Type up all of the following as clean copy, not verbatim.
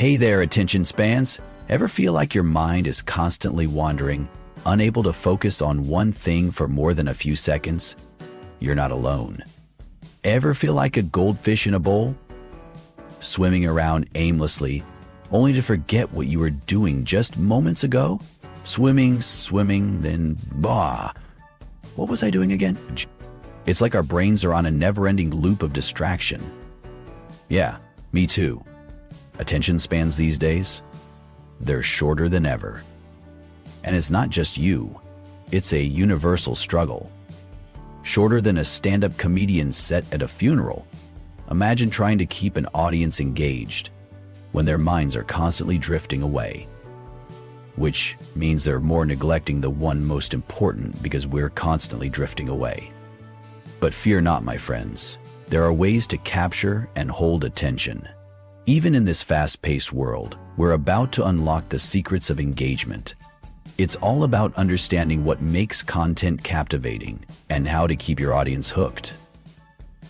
Hey there, attention spans. Ever feel like your mind is constantly wandering, unable to focus on one thing for more than a few seconds? You're not alone. Ever feel like a goldfish in a bowl? Swimming around aimlessly, only to forget what you were doing just moments ago? Swimming, then what was I doing again? It's like our brains are on a never-ending loop of distraction. Yeah, me too. Attention spans these days, they're shorter than ever. And it's not just you, it's a universal struggle. Shorter than a stand-up comedian's set at a funeral. Imagine trying to keep an audience engaged when their minds are constantly drifting away. Which means they're more neglecting the one most important because we're constantly drifting away. But fear not, my friends. There are ways to capture and hold attention. Even in this fast-paced world, we're about to unlock the secrets of engagement. It's all about understanding what makes content captivating and how to keep your audience hooked.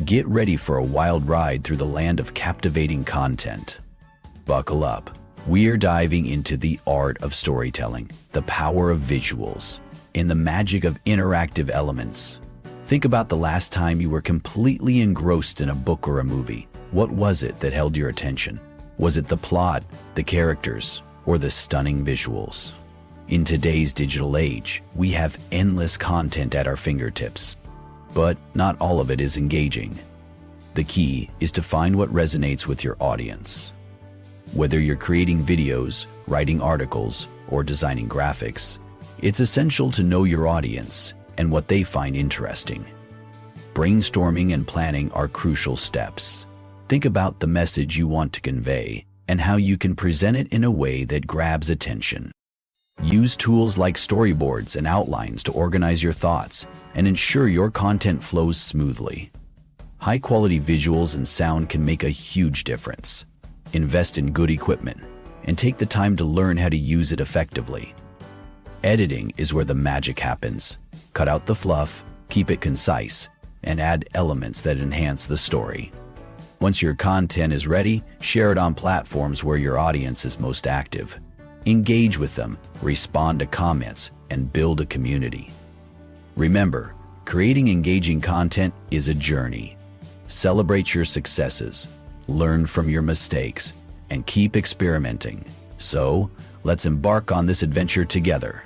Get ready for a wild ride through the land of captivating content. Buckle up. We're diving into the art of storytelling, the power of visuals, and the magic of interactive elements. Think about the last time you were completely engrossed in a book or a movie. What was it that held your attention? Was it the plot, the characters, or the stunning visuals? In today's digital age, we have endless content at our fingertips, but not all of it is engaging. The key is to find what resonates with your audience. Whether you're creating videos, writing articles, or designing graphics, it's essential to know your audience and what they find interesting. Brainstorming and planning are crucial steps. Think about the message you want to convey and how you can present it in a way that grabs attention. Use tools like storyboards and outlines to organize your thoughts and ensure your content flows smoothly. High-quality visuals and sound can make a huge difference. Invest in good equipment and take the time to learn how to use it effectively. Editing is where the magic happens. Cut out the fluff, keep it concise, and add elements that enhance the story. Once your content is ready, share it on platforms where your audience is most active. Engage with them, respond to comments, and build a community. Remember, creating engaging content is a journey. Celebrate your successes, learn from your mistakes, and keep experimenting. So, let's embark on this adventure together.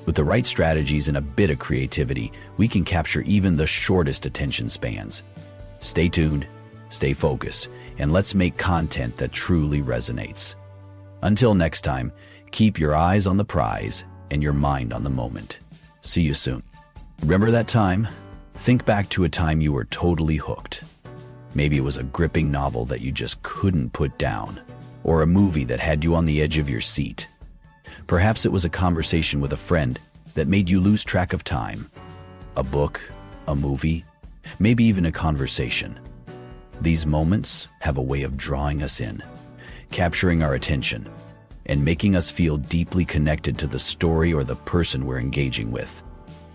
With the right strategies and a bit of creativity, we can capture even the shortest attention spans. Stay tuned, stay focused, and let's make content that truly resonates. Until next time, keep your eyes on the prize and your mind on the moment. See you soon. Remember that time? Think back to a time you were totally hooked. Maybe it was a gripping novel that you just couldn't put down, or a movie that had you on the edge of your seat. Perhaps it was a conversation with a friend that made you lose track of time. A book, a movie, maybe even a conversation. These moments have a way of drawing us in, capturing our attention, and making us feel deeply connected to the story or the person we're engaging with.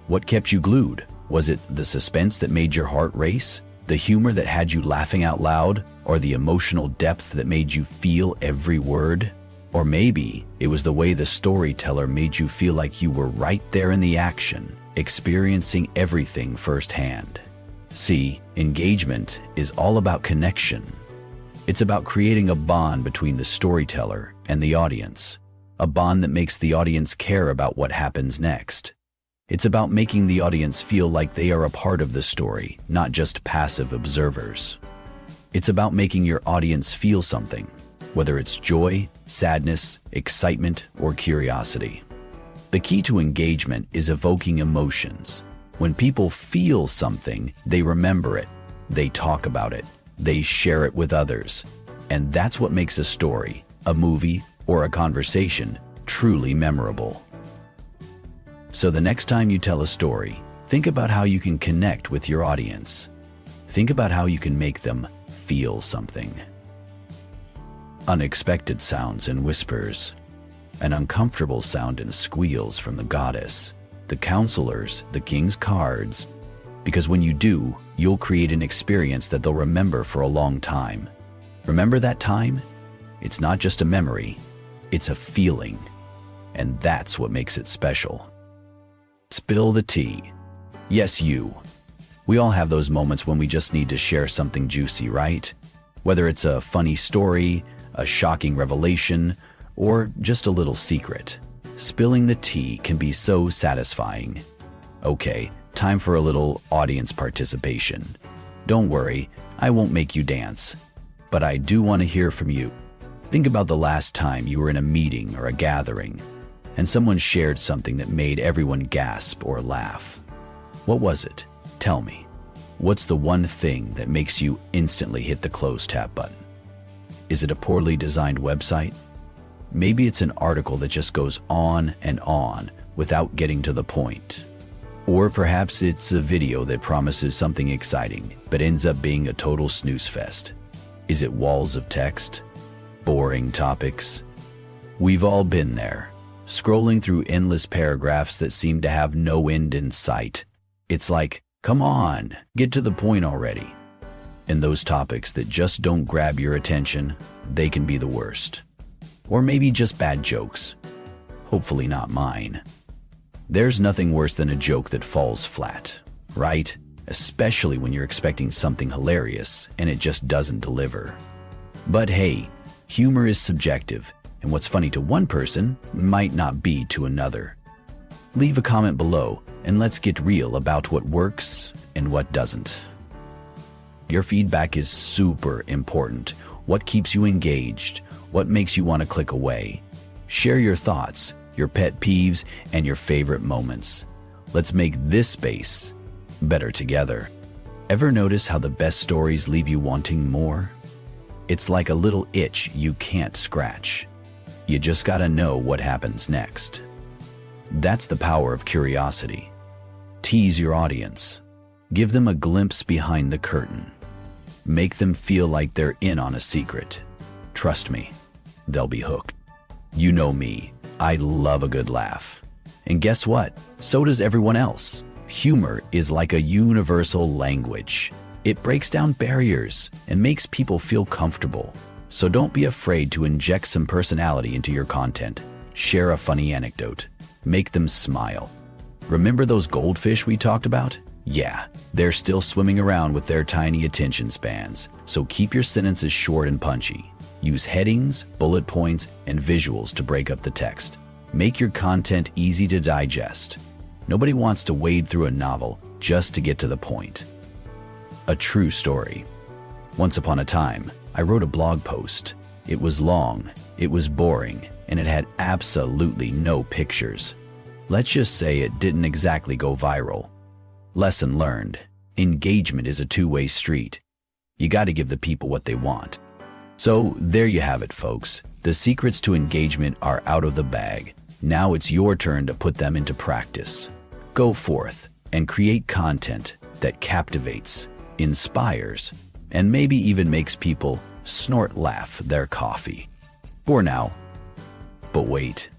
What kept you glued? Was it the suspense that made your heart race? The humor that had you laughing out loud? Or the emotional depth that made you feel every word? Or maybe it was the way the storyteller made you feel like you were right there in the action, experiencing everything firsthand. See, engagement is all about connection. It's about creating a bond between the storyteller and the audience, a bond that makes the audience care about what happens next. It's about making the audience feel like they are a part of the story, not just passive observers. It's about making your audience feel something, whether it's joy, sadness, excitement, or curiosity. The key to engagement is evoking emotions. When people feel something, they remember it, they talk about it, they share it with others. And that's what makes a story, a movie, or a conversation truly memorable. So the next time you tell a story, think about how you can connect with your audience. Think about how you can make them feel something. Unexpected sounds and whispers, an uncomfortable sound and squeals from the goddess, the counselors, the king's cards. Because when you do, you'll create an experience that they'll remember for a long time. Remember that time? It's not just a memory, it's a feeling. And that's what makes it special. Spill the tea. Yes, you. We all have those moments when we just need to share something juicy, right? Whether it's a funny story, a shocking revelation, or just a little secret. Spilling the tea can be so satisfying. Okay, time for a little audience participation. Don't worry, I won't make you dance. But I do want to hear from you. Think about the last time you were in a meeting or a gathering, and someone shared something that made everyone gasp or laugh. What was it? Tell me. What's the one thing that makes you instantly hit the close tab button? Is it a poorly designed website? Maybe it's an article that just goes on and on without getting to the point. Or perhaps it's a video that promises something exciting but ends up being a total snooze fest. Is it walls of text? Boring topics? We've all been there, scrolling through endless paragraphs that seem to have no end in sight. It's like, come on, get to the point already. And those topics that just don't grab your attention, they can be the worst. Or maybe just bad jokes. Hopefully not mine. There's nothing worse than a joke that falls flat, right? Especially when you're expecting something hilarious and it just doesn't deliver. But hey, humor is subjective, and what's funny to one person might not be to another. Leave a comment below and let's get real about what works and what doesn't. Your feedback is super important. What keeps you engaged? What makes you want to click away? Share your thoughts, your pet peeves, and your favorite moments. Let's make this space better together. Ever notice how the best stories leave you wanting more? It's like a little itch you can't scratch. You just gotta know what happens next. That's the power of curiosity. Tease your audience. Give them a glimpse behind the curtain. Make them feel like they're in on a secret. Trust me, they'll be hooked. You know me, I love a good laugh. And guess what? So does everyone else. Humor is like a universal language. It breaks down barriers and makes people feel comfortable. So don't be afraid to inject some personality into your content. Share a funny anecdote. Make them smile. Remember those goldfish we talked about? Yeah, they're still swimming around with their tiny attention spans. So keep your sentences short and punchy. Use headings, bullet points, and visuals to break up the text. Make your content easy to digest. Nobody wants to wade through a novel just to get to the point. A true story. Once upon a time, I wrote a blog post. It was long, it was boring, and it had absolutely no pictures. Let's just say it didn't exactly go viral. Lesson learned. Engagement is a two-way street. You got to give the people what they want. So there you have it, folks. The secrets to engagement are out of the bag. Now it's your turn to put them into practice. Go forth and create content that captivates, inspires, and maybe even makes people snort laugh their coffee. For now. But wait,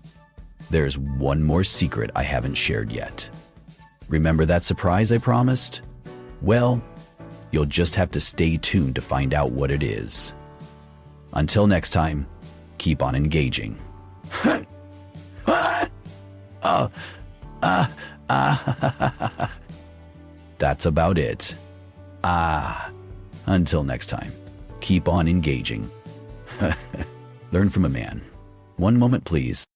there's one more secret I haven't shared yet. Remember that surprise I promised? Well, you'll just have to stay tuned to find out what it is. Until next time, keep on engaging. That's about it. Until next time, keep on engaging. Learn from a man. One moment, please.